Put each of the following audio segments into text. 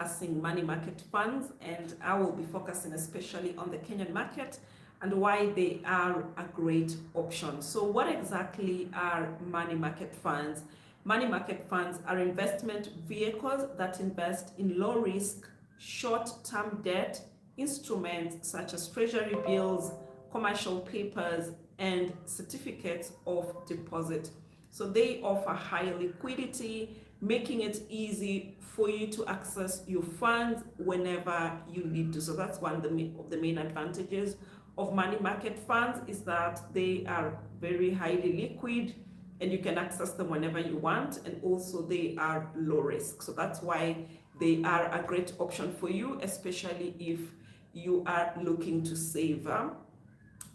discussing money market funds, and I will be focusing especially on the Kenyan market and why they are a great option. So what exactly are money market funds? Money market funds are investment vehicles that invest in low risk, short-term debt instruments such as treasury bills, commercial papers, and certificates of deposit. So they offer high liquidity, making it easy for you to access your funds whenever you need to. So that's one of the main advantages of money market funds, is that they are very highly liquid and you can access them whenever you want, and also they are low risk. So that's why they are a great option for you, especially if you are looking to save.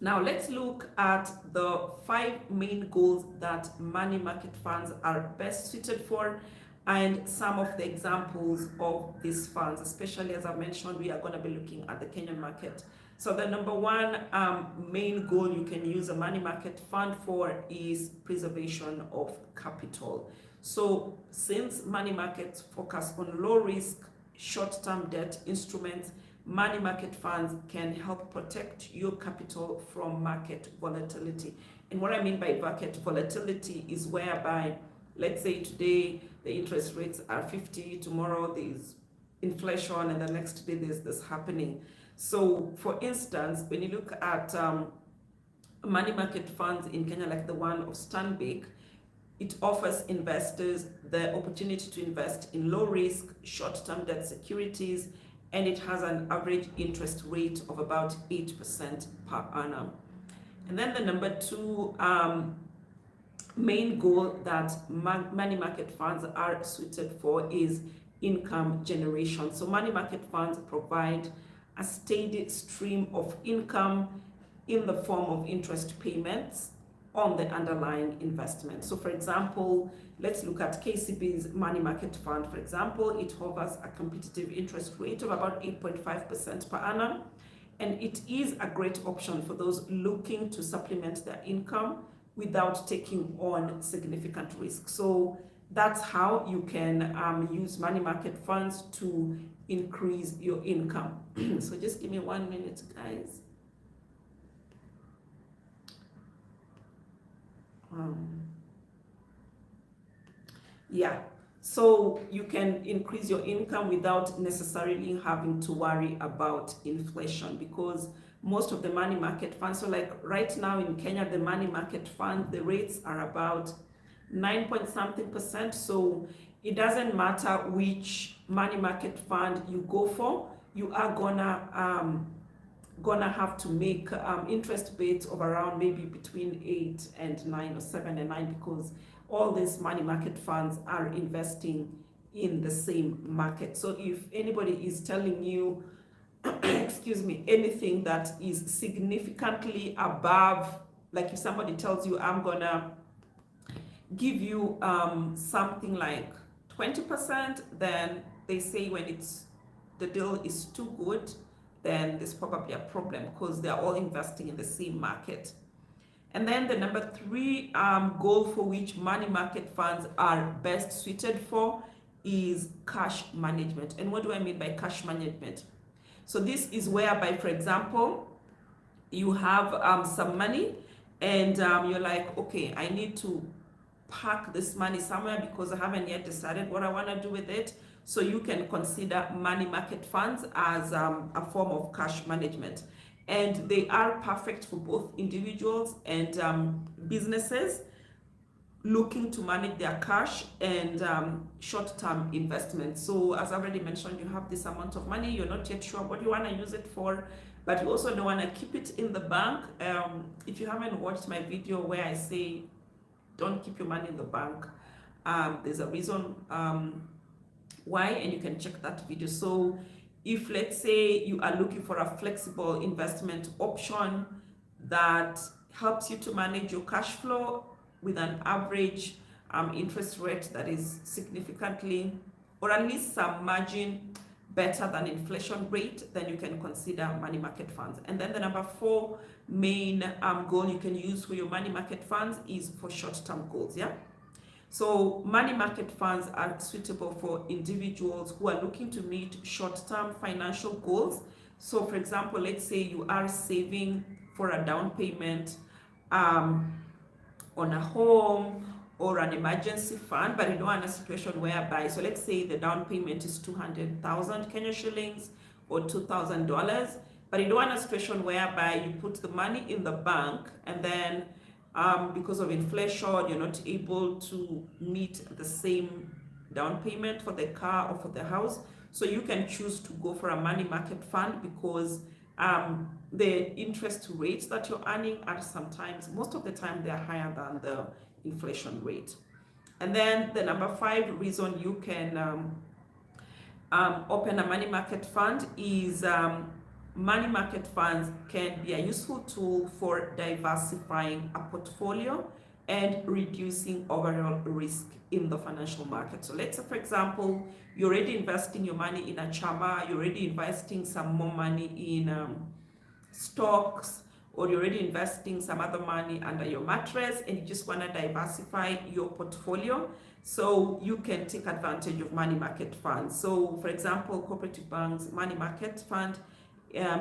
Now let's look at the 5 main goals that money market funds are best suited for, and some of the examples of these funds. Especially, as I mentioned, we are going to be looking at the Kenyan market. So the number one main goal you can use a money market fund for is preservation of capital. So since money markets focus on low risk, short-term debt instruments, money market funds can help protect your capital from market volatility. And what I mean by market volatility is whereby, let's say today the interest rates are 50, tomorrow there's inflation, and the next day there's this happening. So for instance, when you look at money market funds in Kenya, like the one of Stanbic, it offers investors the opportunity to invest in low risk, short-term debt securities, and it has an average interest rate of about 8% per annum. And then the number two main goal that money market funds are suited for is income generation. So money market funds provide a steady stream of income in the form of interest payments on the underlying investment. So for example, let's look at KCB's money market fund. For example, it offers a competitive interest rate of about 8.5% per annum, and it is a great option for those looking to supplement their income without taking on significant risk. So that's how you can use money market funds to increase your income. So just give me 1 minute, guys. Yeah, so you can increase your income without necessarily having to worry about inflation, because most of the money market funds, so like right now in Kenya, the money market fund, the rates are about 9 point something percent. So it doesn't matter which money market fund you go for, you are gonna have to make interest rates of around maybe between 8 and 9 or 7 and 9, because all these money market funds are investing in the same market. So if anybody is telling you excuse me, anything that is significantly above, like if somebody tells you I'm gonna give you something like 20%, then they say when the deal is too good, then there's probably a problem, because they're all investing in the same market. And then the number 3 goal for which money market funds are best suited for is cash management. And what do I mean by cash management? So this is whereby, for example, you have some money and you're like, okay, I need to park this money somewhere because I haven't yet decided what I want to do with it. So you can consider money market funds as a form of cash management. And they are perfect for both individuals and businesses looking to manage their cash and short-term investments. So as I already mentioned, you have this amount of money, you're not yet sure what you want to use it for, but you also don't want to keep it in the bank. If you haven't watched my video where I say don't keep your money in the bank, there's a reason why, and you can check that video. So if, let's say, you are looking for a flexible investment option that helps you to manage your cash flow with an average interest rate that is significantly, or at least some margin better than inflation rate, then you can consider money market funds. And then the number 4 main goal you can use for your money market funds is for short-term goals. Yeah. So money market funds are suitable for individuals who are looking to meet short-term financial goals. So for example, let's say you are saving for a down payment um, on a home or an emergency fund, but you don't want a situation whereby, so let's say the down payment is 200,000 Kenya shillings or $2,000, but you don't want a situation whereby you put the money in the bank and then because of inflation, you're not able to meet the same down payment for the car or for the house. So you can choose to go for a money market fund because the interest rates that you're earning are sometimes, most of the time, they're higher than the inflation rate. And then the number 5 reason you can open a money market fund is money market funds can be a useful tool for diversifying a portfolio and reducing overall risk in the financial market. So let's say, for example, you're already investing your money in a chama, you're already investing some more money in stocks, or you're already investing some other money under your mattress and you just want to diversify your portfolio. So you can take advantage of money market funds. So for example, Cooperative Bank's money market fund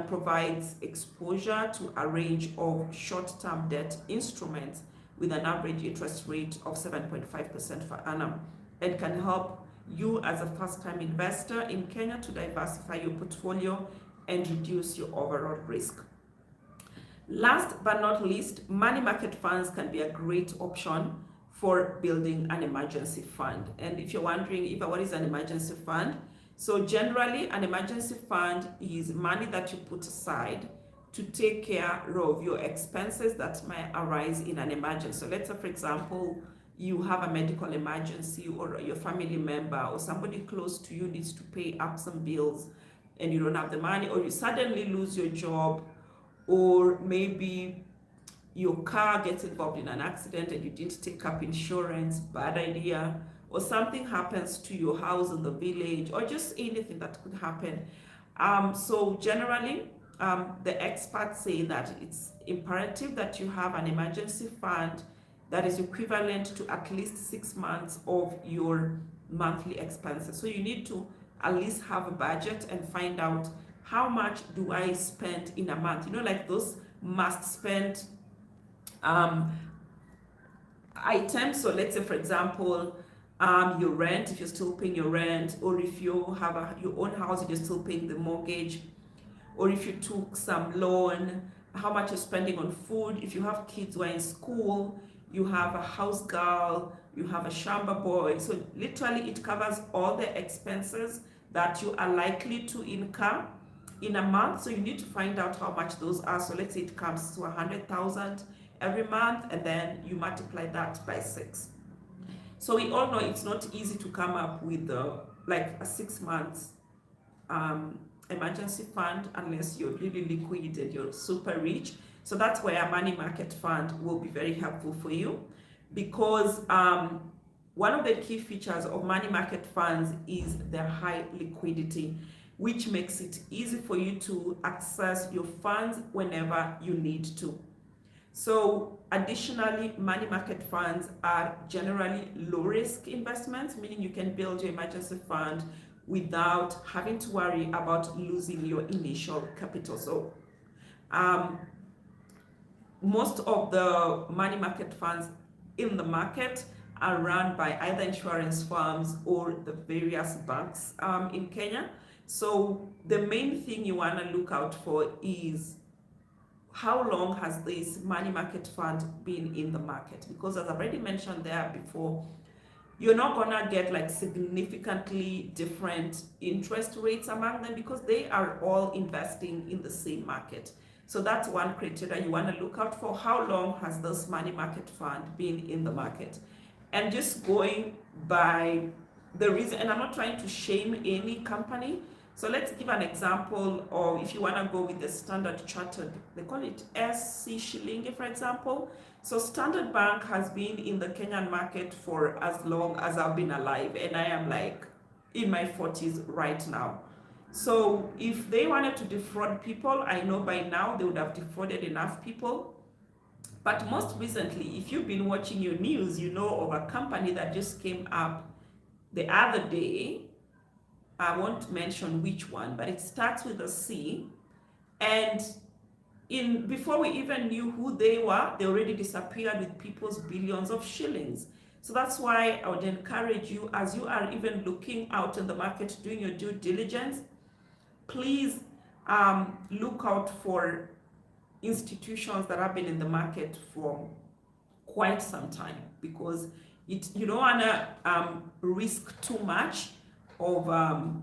provides exposure to a range of short-term debt instruments with an average interest rate of 7.5% per annum, and can help you as a first-time investor in Kenya to diversify your portfolio and reduce your overall risk. Last but not least, money market funds can be a great option for building an emergency fund. And if you're wondering, Eva, what is an emergency fund? So generally, an emergency fund is money that you put aside to take care of your expenses that might arise in an emergency. So let's say, for example, you have a medical emergency, or your family member or somebody close to you needs to pay up some bills and you don't have the money, or you suddenly lose your job, or maybe your car gets involved in an accident and you didn't take up insurance, bad idea, or something happens to your house in the village, or just anything that could happen. So generally, the experts say that it's imperative that you have an emergency fund that is equivalent to at least 6 months of your monthly expenses. So you need to at least have a budget and find out, how much do I spend in a month? You know, like those must spend items. So let's say, for example, your rent, if you're still paying your rent, or if you have your own house and you're still paying the mortgage, or if you took some loan, how much you're spending on food. If you have kids who are in school, you have a house girl, you have a shamba boy. So literally it covers all the expenses that you are likely to incur in a month. So you need to find out how much those are. So let's say it comes to 100,000 every month, and then you multiply that by 6. So we all know it's not easy to come up with like a 6 months emergency fund unless you're really liquid and you're super rich. So that's where a money market fund will be very helpful for you, because one of the key features of money market funds is their high liquidity, which makes it easy for you to access your funds whenever you need to. So additionally, money market funds are generally low risk investments, meaning you can build your emergency fund without having to worry about losing your initial capital. So most of the money market funds in the market are run by either insurance firms or the various banks in Kenya. So the main thing you want to look out for is, how long has this money market fund been in the market? Because as I've already mentioned there before, you're not gonna get like significantly different interest rates among them, because they are all investing in the same market. So that's one criteria you want to look out for. How long has this money market fund been in the market? And just going by the reason, and I'm not trying to shame any company. So let's give an example of, if you want to go with the Standard Chartered, they call it SC Shilingi, for example. So Standard Bank has been in the Kenyan market for as long as I've been alive, and I am like in my 40s right now. So if they wanted to defraud people, I know by now they would have defrauded enough people. But most recently, if you've been watching your news, you know of a company that just came up the other day. I won't mention which one, but it starts with a C. And before we even knew who they were, they already disappeared with people's billions of shillings. So that's why I would encourage you, as you are even looking out in the market, doing your due diligence, please look out for institutions that have been in the market for quite some time, because you don't want to risk too much of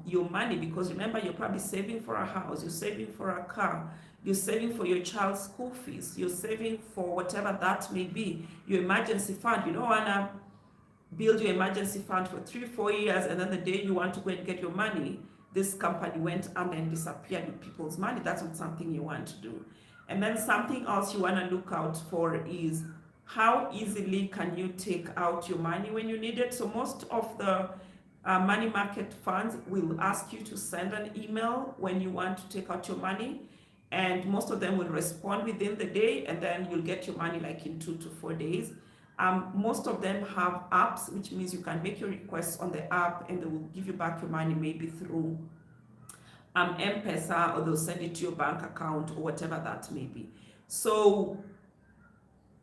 your money, because remember, you're probably saving for a house, you're saving for a car, you're saving for your child's school fees, you're saving for whatever that may be, your emergency fund. You don't want to build your emergency fund for 3-4 years, and then the day you want to go and get your money, this company went and then disappeared with people's money. That's not something you want to do. And then something else you want to look out for is how easily can you take out your money when you need it. So most of the money market funds will ask you to send an email when you want to take out your money, and most of them will respond within the day, and then you'll get your money like in 2 to 4 days. Most of them have apps, which means you can make your requests on the app and they will give you back your money, maybe through Mpesa, or they'll send it to your bank account, or whatever that may be. So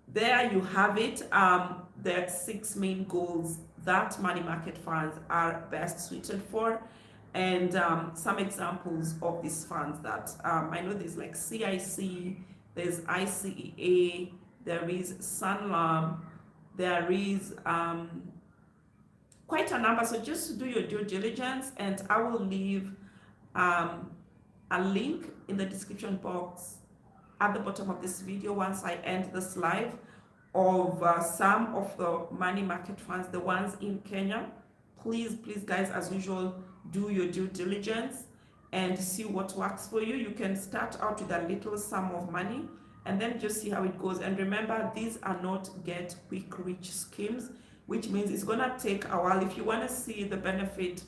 there you have it. There are 6 main goals that money market funds are best suited for. And some examples of these funds that I know, there's like CIC, there's ICEA, there is Sanlam, there is quite a number. So just do your due diligence, and I will leave a link in the description box at the bottom of this video once I end this live, of some of the money market funds, the ones in Kenya. Please guys, as usual, do your due diligence and see what works for you. You can start out with a little sum of money and then just see how it goes. And remember, these are not get quick rich schemes, which means it's gonna take a while. If you want to see the benefit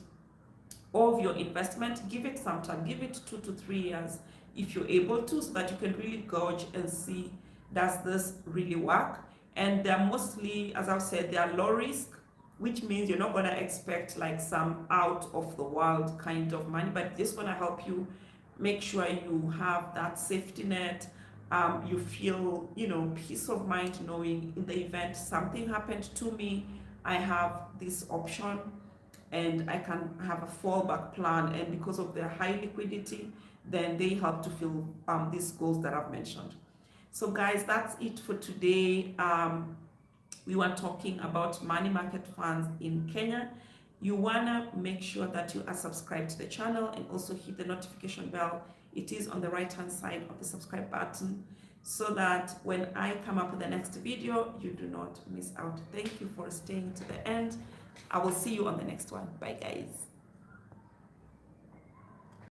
of your investment, give it some time, give it 2 to 3 years if you're able to, so that you can really gauge and see, does this really work. And they're mostly, as I've said, they are low risk, which means you're not going to expect like some out of the world kind of money, but just going to help you make sure you have that safety net. You feel, peace of mind knowing, in the event something happened to me, I have this option and I can have a fallback plan. And because of their high liquidity, then they help to fill these goals that I've mentioned. So guys, that's it for today. We were talking about money market funds in Kenya. You wanna make sure that you are subscribed to the channel, and also hit the notification bell. It is on the right hand side of the subscribe button, so that when I come up with the next video, you do not miss out. Thank you for staying to the end. I will see you on the next one. Bye guys.